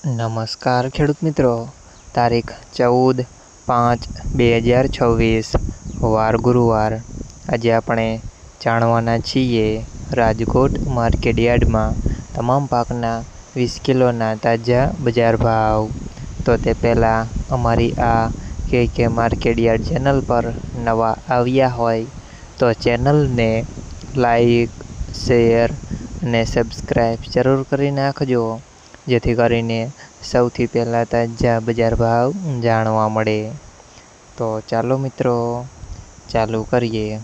નમસ્કાર ખેડૂત મિત્રો, તારીખ 14/5/2026 વાર ગુરુવાર। આજે આપણે જાણવાના છીએ રાજકોટ માર્કેટયાર્ડમાં તમામ પાકના 20 કિલોના તાજા બજાર ભાવ। તો તે પહેલાં અમારી આ કે માર્કેટયાર્ડ ચેનલ પર નવા આવ્યા હોય તો ચેનલને લાઈક, શેર અને સબસ્ક્રાઈબ જરૂર કરી નાખજો, જેથી કરીને સૌથી પહેલાં તાજા બજાર ભાવ જાણવા મળે। તો ચાલો મિત્રો, ચાલુ કરીએ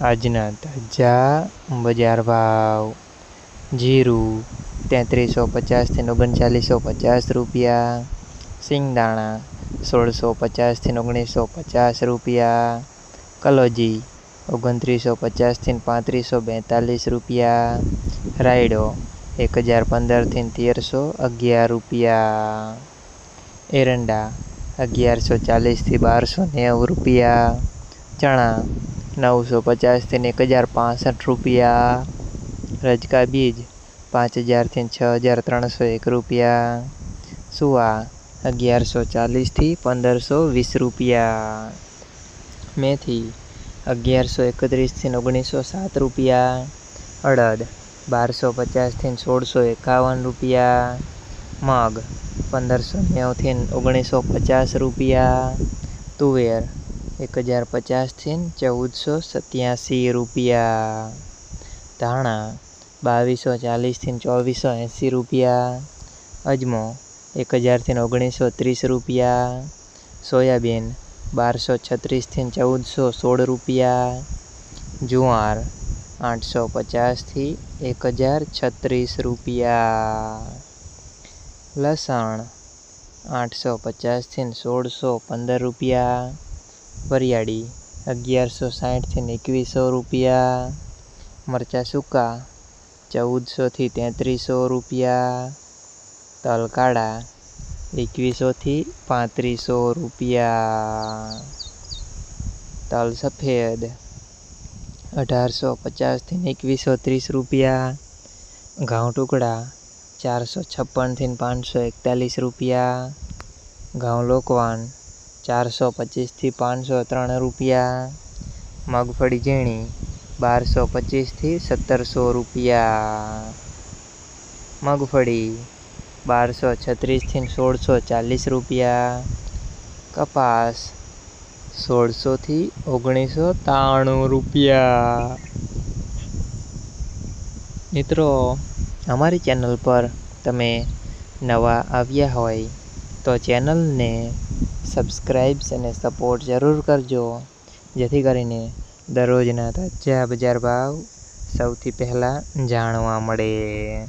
આજના તાજા બજાર ભાવ। જીરું 3350 થી 3950 રૂપિયા, સિંગદાણા 1650 થી 1950 રૂપિયા, કલોજી 2950 થી 3542 રૂપિયા, રાયડો 1015 થી 1311 રૂપિયા, એરંડા 1140 થી 1290 રૂપિયા, ચણા 950 થી 1065 રૂપિયા, રજકા બીજ 5000 થી 6301 રૂપિયા, સુવા 1140 થી 1520 રૂપિયા, મેથી 1131 થી 1907 રૂપિયા, અડદ 1250 થી 1651 રૂપિયા, મગ 1590 થી 1950 રૂપિયા, તુવેર 1050 થી 1487 રૂપિયા, ધાણા 2240 થી 2480 રૂપિયા, અજમો 1000 થી 1930 રૂપિયા, સોયાબીન 1236 થી 1416 રૂપિયા, જુવાર 850 થી 1036 રૂપિયા, લસણ 850 થી 1615 રૂપિયા, વરિયાળી 1160 થી 2100 રૂપિયા, મરચાં સૂકા 1400 થી 3300 રૂપિયા, તલ કાળા 2100 થી 3500 રૂપિયા, તલ સફેદ 1850 થી 2130 રૂપિયા, ઘઉં ટુકડા 456 થી 541 રૂપિયા, ઘઉં લોકવાન 425 થી 503 રૂપિયા, મગફળી ઝીણી 1225 થી 1700 રૂપિયા, મગફળી 1236 થી 1640 રૂપિયા, કપાસ 1600 થી 1993 રૂપિયા। મિત્રો, અમારી ચેનલ પર તમે નવા આવ્યા હોય તો ચેનલને સબસ્ક્રાઈબ અને સપોર્ટ જરૂર કરજો, જેથી કરીને દરરોજના તાજા બજાર ભાવ સૌથી પહેલાં જાણવા મળે।